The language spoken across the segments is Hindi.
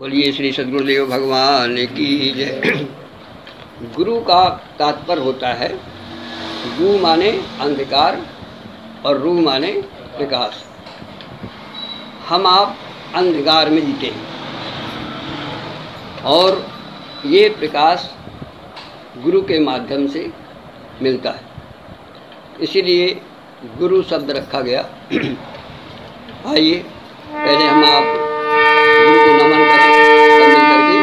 बोलिए श्री सद्गुरुदेव भगवान की जय। गुरु का तात्पर्य होता है, गु माने अंधकार और रु माने प्रकाश। हम आप अंधकार में जीते हैं और ये प्रकाश गुरु के माध्यम से मिलता है, इसीलिए गुरु शब्द रखा गया। आइए पहले हम आप गुरु को नमन करें, सब मिल करके।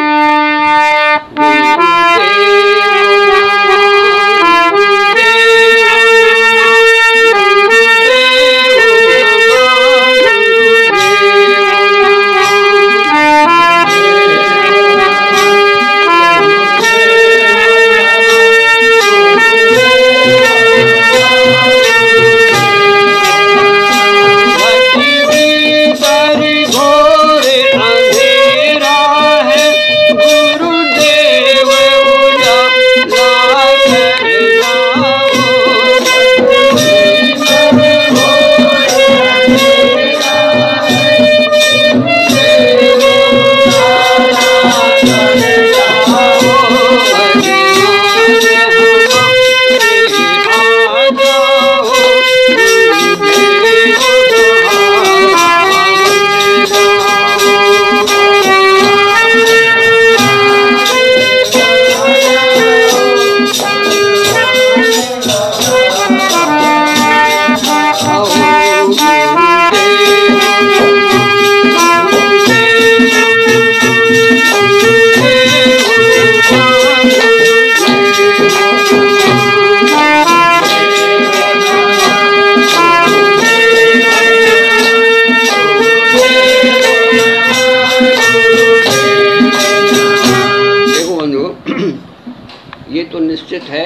ये तो निश्चित है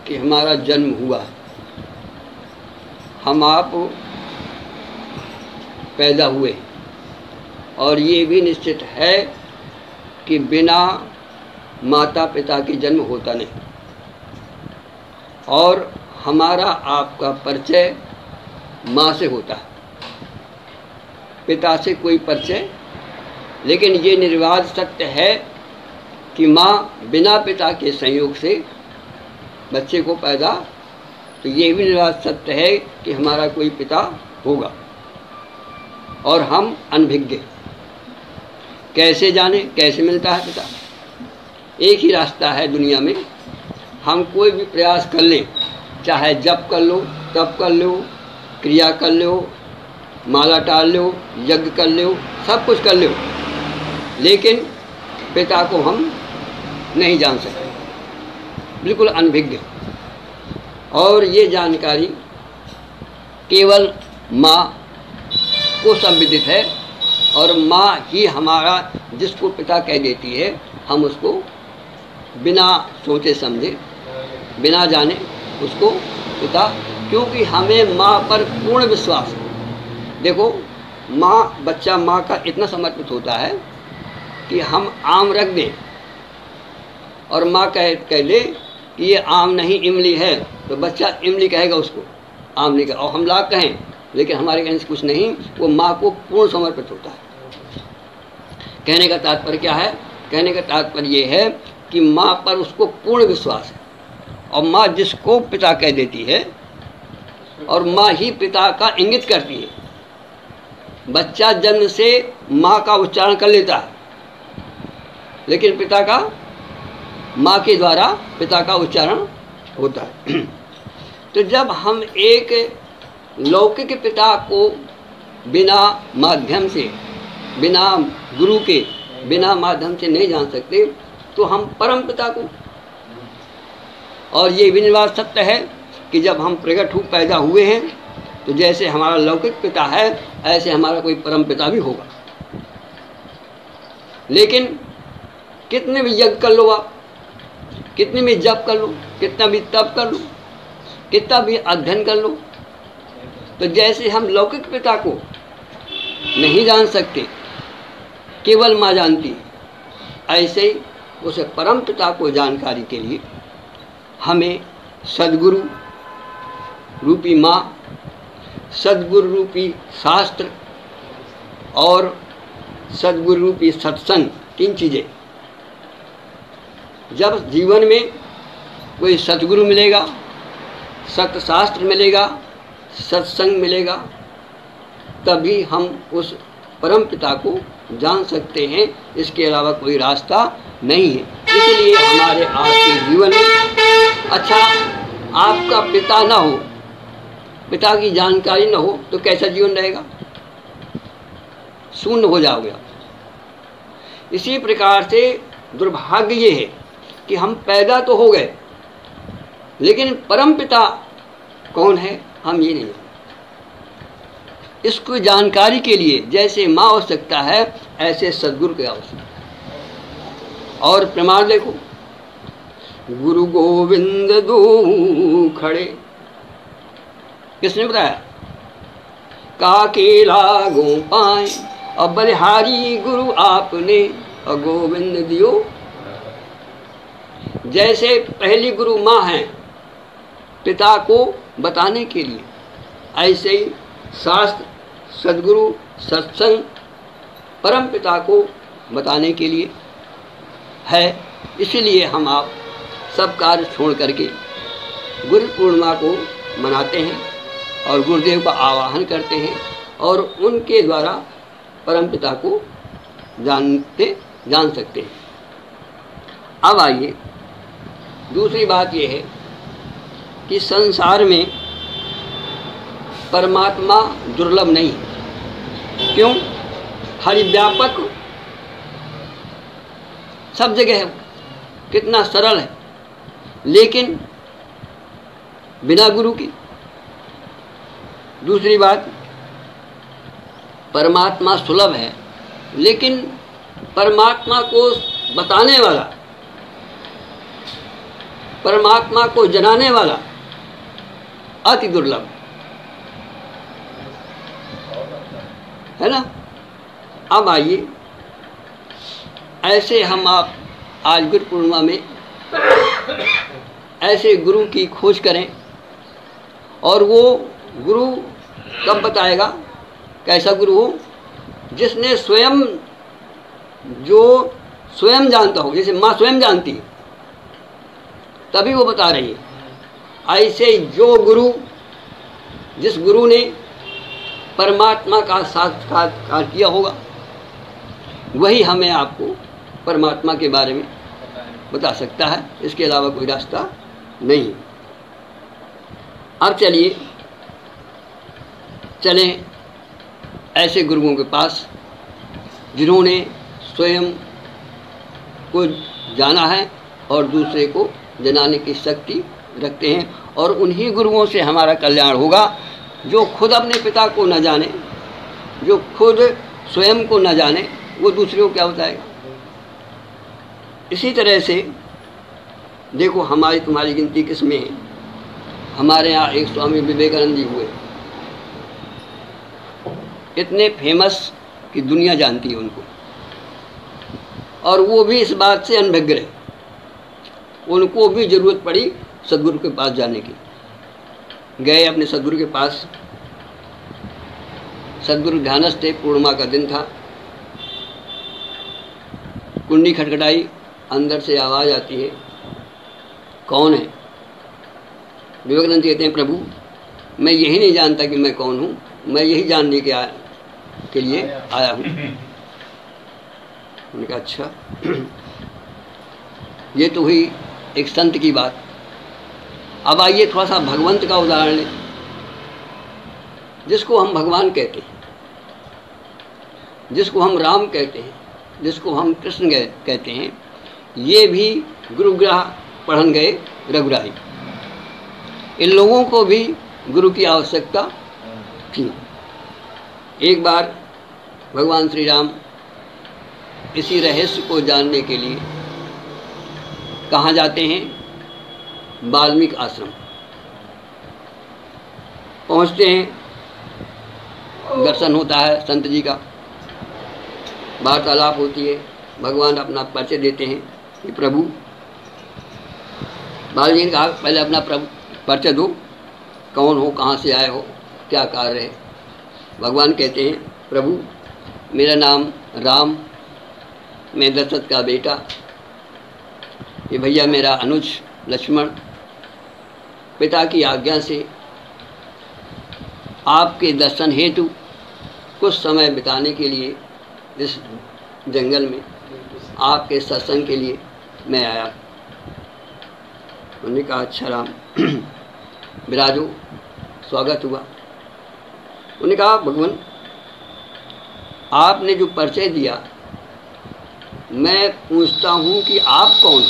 कि हमारा जन्म हुआ, हम आप पैदा हुए, और ये भी निश्चित है कि बिना माता पिता के जन्म होता नहीं। और हमारा आपका परिचय माँ से होता है, पिता से कोई परिचय। लेकिन ये निर्वाध सत्य है कि माँ बिना पिता के संयोग से बच्चे को पैदा, तो ये भी निर्वाध सत्य है कि हमारा कोई पिता होगा और हम अनभिज्ञ। कैसे जाने, कैसे मिलता है पिता? एक ही रास्ता है दुनिया में। हम कोई भी प्रयास कर लें, चाहे जप कर लो, तप कर लो, क्रिया कर लो, माला टाल लो, यज्ञ कर लो, सब कुछ कर लो, लेकिन पिता को हम नहीं जान सकते, बिल्कुल अनभिज्ञ। और ये जानकारी केवल माँ को संविदित है, और माँ ही हमारा जिसको पिता कह देती है, हम उसको बिना सोचे समझे, बिना जाने उसको पिता, क्योंकि हमें माँ पर पूर्ण विश्वास है। देखो, बच्चा माँ का इतना समर्पित होता है कि हम आम रख दें और माँ कह दे कि ये आम नहीं इमली है, तो बच्चा इमली कहेगा, उसको आम नहीं कहेगा। और हम लाख कहें, लेकिन हमारे कहने से कुछ नहीं, वो माँ को पूर्ण समर्पित होता है। कहने का तात्पर्य क्या है? कहने का तात्पर्य ये है कि माँ पर उसको पूर्ण विश्वास है, और माँ जिसको पिता कह देती है, और माँ ही पिता का इंगित करती है। बच्चा जन्म से माँ का उच्चारण कर लेता है, लेकिन पिता का, माँ के द्वारा पिता का उच्चारण होता है। तो जब हम एक लौकिक पिता को बिना माध्यम से, बिना गुरु के, बिना माध्यम से नहीं जान सकते, तो हम परम पिता को। और ये भी निर्वाध सत्य है कि जब हम प्रकट पैदा हुए हैं, तो जैसे हमारा लौकिक पिता है, ऐसे हमारा कोई परम पिता भी होगा। लेकिन कितने भी यज्ञ कर लो आप, कितने भी जप कर लो, कितना भी तप कर लो, कितना भी अध्ययन कर लो, तो जैसे हम लौकिक पिता को नहीं जान सकते, केवल माँ जानती है, ऐसे ही उसे परम पिता को जानकारी के लिए हमें सद्गुरु रूपी माँ, सद्गुरु रूपी शास्त्र और सद्गुरु रूपी सत्संग 3 चीज़ें। जब जीवन में कोई सतगुरु मिलेगा, सत्शास्त्र मिलेगा, सत्संग मिलेगा, तभी हम उस परम पिता को जान सकते हैं। इसके अलावा कोई रास्ता नहीं है। इसलिए हमारे आज के जीवन में, अच्छा आपका पिता ना हो, पिता की जानकारी ना हो तो कैसा जीवन रहेगा? शून्य हो जाओगे आप। इसी प्रकार से दुर्भाग्य ये है कि हम पैदा तो हो गए, लेकिन परम पिता कौन है हम ये नहीं जानते। इसको जानकारी के लिए जैसे माँ आवश्यकता है, ऐसे सद्गुरु की आवश्यकता। और प्रमाण देखो, गुरु गोविंद दो खड़े, किसने बताया? काके लागो पाए अब बलिहारी गुरु आपने अगोविंद दियो। जैसे पहली गुरु माँ है पिता को बताने के लिए, ऐसे ही शास्त्र, सद्गुरु, सत्संग परम पिता को बताने के लिए है। इसलिए हम आप सब कार्य छोड़ करके गुरु पूर्णिमा को मनाते हैं और गुरुदेव का आवाहन करते हैं और उनके द्वारा परम पिता को जान सकते हैं। अब आइए, दूसरी बात यह है कि संसार में परमात्मा दुर्लभ नहीं है। क्यों? हरिव्यापक सब जगह है, कितना सरल है, लेकिन बिना गुरु की। दूसरी बात, परमात्मा सुलभ है, लेकिन परमात्मा को बताने वाला, परमात्मा को जनाने वाला अति दुर्लभ है ना। अब आइए, ऐसे हम आप आज गुरु पूर्णिमा में ऐसे गुरु की खोज करें, और वो गुरु कब बताएगा? कैसा गुरु हो? जिसने स्वयं, जो स्वयं जानता हो, जैसे माँ स्वयं जानती है तभी वो बता रही है। ऐसे जो गुरु, जिस गुरु ने परमात्मा का साक्षात्कार किया होगा, वही हमें आपको परमात्मा के बारे में बता सकता है। इसके अलावा कोई रास्ता नहीं। अब चलिए चलें ऐसे गुरुओं के पास जिन्होंने स्वयं को जाना है और दूसरे को जनाने की शक्ति रखते हैं, और उन्हीं गुरुओं से हमारा कल्याण होगा। जो खुद अपने पिता को न जाने, जो खुद स्वयं को न जाने, वो दूसरे को क्या बताएगा? इसी तरह से देखो, हमारी तुम्हारी गिनती किसमें है? हमारे यहाँ एक स्वामी विवेकानंद जी हुए, इतने फेमस कि दुनिया जानती है उनको, और वो भी इस बात से अनभिज्ञ रहे। उनको भी ज़रूरत पड़ी सद्गुरु के पास जाने की। गए अपने सद्गुरु के पास, सद्गुरु ध्यानस्थ थे, पूर्णिमा का दिन था। कुंडी खटखटाई, अंदर से आवाज़ आती है, कौन है? विवेकानंद जी कहते हैं, प्रभु मैं यही नहीं जानता कि मैं कौन हूँ, मैं यही जानने के लिए आया हूँ। उन्होंने कहा अच्छा, ये तो हुई एक संत की बात। अब आइए थोड़ा सा भगवंत का उदाहरण लें, जिसको हम भगवान कहते हैं, जिसको हम राम कहते हैं, जिसको हम कृष्ण कहते हैं। ये भी गुरुग्रह पढ़न गए रघुराई। इन लोगों को भी गुरु की आवश्यकता थी। एक बार भगवान श्री राम इसी रहस्य को जानने के लिए कहाँ जाते हैं? वाल्मीकि आश्रम पहुँचते हैं, दर्शन होता है संत जी का, वार्तालाप होती है। भगवान अपना परिचय देते हैं कि प्रभु, बाल जी ने कहा पहले अपना परिचय दो, कौन हो, कहाँ से आए हो, क्या कार्य है? भगवान कहते हैं, प्रभु मेरा नाम राम मैं दशरथ का बेटा, ये भैया मेरा अनुज लक्ष्मण, पिता की आज्ञा से आपके दर्शन हेतु कुछ समय बिताने के लिए इस जंगल में आपके सत्संग के लिए मैं आया। उन्होंने कहा अच्छा राम विराजो, स्वागत हुआ। उन्होंने कहा भगवान आपने जो परिचय दिया, मैं पूछता हूँ कि आप कौन हो,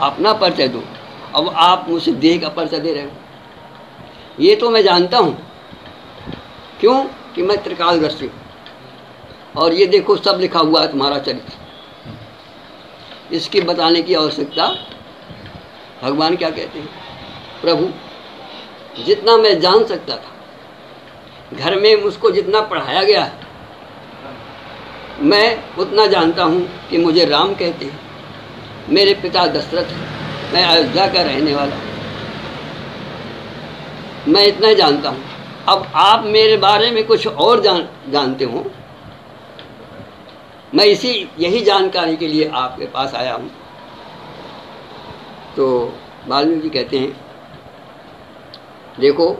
अपना परिचय दो। अब आप मुझसे देह का परिचय दे रहे हो, ये तो मैं जानता हूँ, क्यों कि मैं त्रिकालदर्शी हूँ और ये देखो सब लिखा हुआ है तुम्हारा चरित्र। इसके बताने की आवश्यकता, भगवान क्या कहते हैं, प्रभु जितना मैं जान सकता था, घर में मुझको जितना पढ़ाया गया है, मैं उतना जानता हूँ कि मुझे राम कहते हैं, मेरे पिता दशरथ हैं, मैं अयोध्या का रहने वाला, मैं इतना जानता हूँ। अब आप मेरे बारे में कुछ और जानते हो, मैं यही जानकारी के लिए आपके पास आया हूँ। तो वाल्मीकि जी कहते हैं देखो,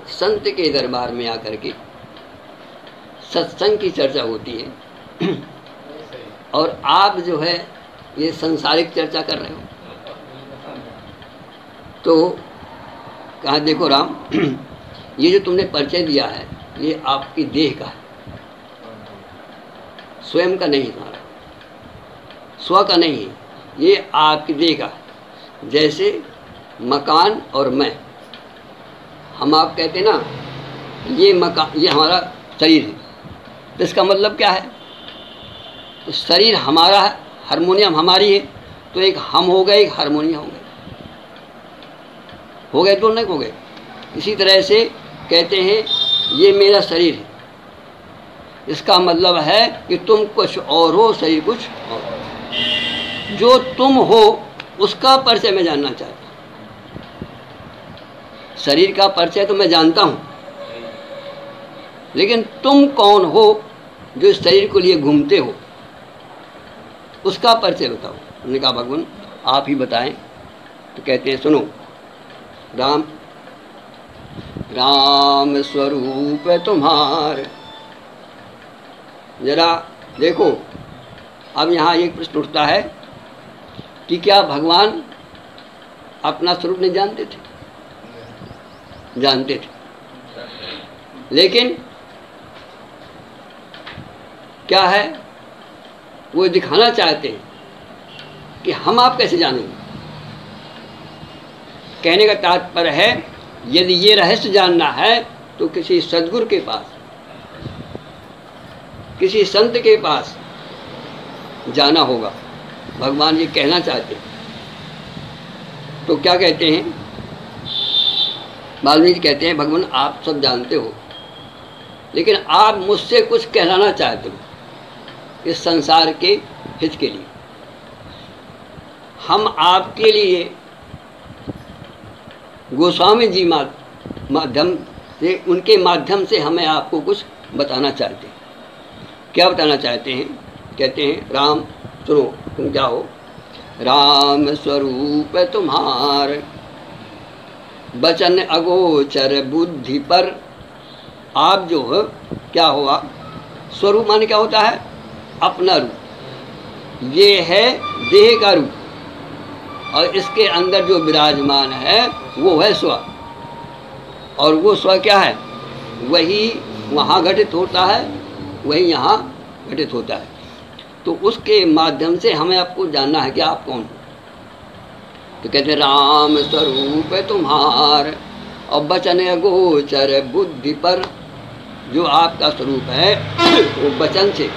संत के दरबार में आकर के सत्संग की चर्चा होती है और आप जो है ये संसारिक चर्चा कर रहे हो। तो कहा देखो राम, ये जो तुमने परिचय दिया है ये आपकी देह का है, स्वयं का नहीं, तुम्हारा स्व का नहीं है, ये आपकी देह का है। जैसे मकान और मैं, हम आप कहते ना ये मकान, ये हमारा शरीर है, तो इसका मतलब क्या है, तो शरीर हमारा है, हारमोनियम हमारी है, तो एक हम हो गए, एक हारमोनियम हो गए, तो नहीं हो गए। इसी तरह से कहते हैं ये मेरा शरीर है, इसका मतलब है कि तुम कुछ और हो, शरीर कुछ और। जो तुम हो उसका परिचय मैं जानना चाहता हूँ। शरीर का परिचय तो मैं जानता हूँ, लेकिन तुम कौन हो जो इस शरीर को लिए घूमते हो, उसका परिचय बताओ। उन्होंने कहा भगवान आप ही बताएं। तो कहते हैं सुनो, राम राम स्वरूप तुम्हार। जरा देखो, अब यहाँ एक प्रश्न उठता है कि क्या भगवान अपना स्वरूप नहीं जानते थे? जानते थे, लेकिन क्या है, वो दिखाना चाहते हैं कि हम आप कैसे जानेंगे। कहने का तात्पर्य है यदि ये रहस्य जानना है तो किसी सद्गुरु के पास, किसी संत के पास जाना होगा। भगवान ये कहना चाहते हैं। तो क्या कहते हैं, वाल्मीकि कहते हैं भगवान आप सब जानते हो, लेकिन आप मुझसे कुछ कहलाना चाहते हो इस संसार के हित के लिए। हम आपके लिए गोस्वामी जी माध्यम से, उनके माध्यम से हमें आपको कुछ बताना चाहते हैं। क्या बताना चाहते हैं? कहते हैं राम सुनो, तुम क्या हो, राम स्वरूप तुम्हार, बचन अगोचर बुद्धि पर। आप जो हो क्या हुआ, स्वरूप माने क्या होता है, अपना रूप। ये है देह का रूप और इसके अंदर जो विराजमान है वो है स्व। और वो स्व क्या है, वही वहाँ घटित होता है, वही यहाँ घटित होता है। तो उसके माध्यम से हमें आपको जानना है कि आप कौन हो। तो कहते राम स्वरूप तुम्हार और बचन अगोचर बुद्धि पर। जो आपका स्वरूप है वो वचन से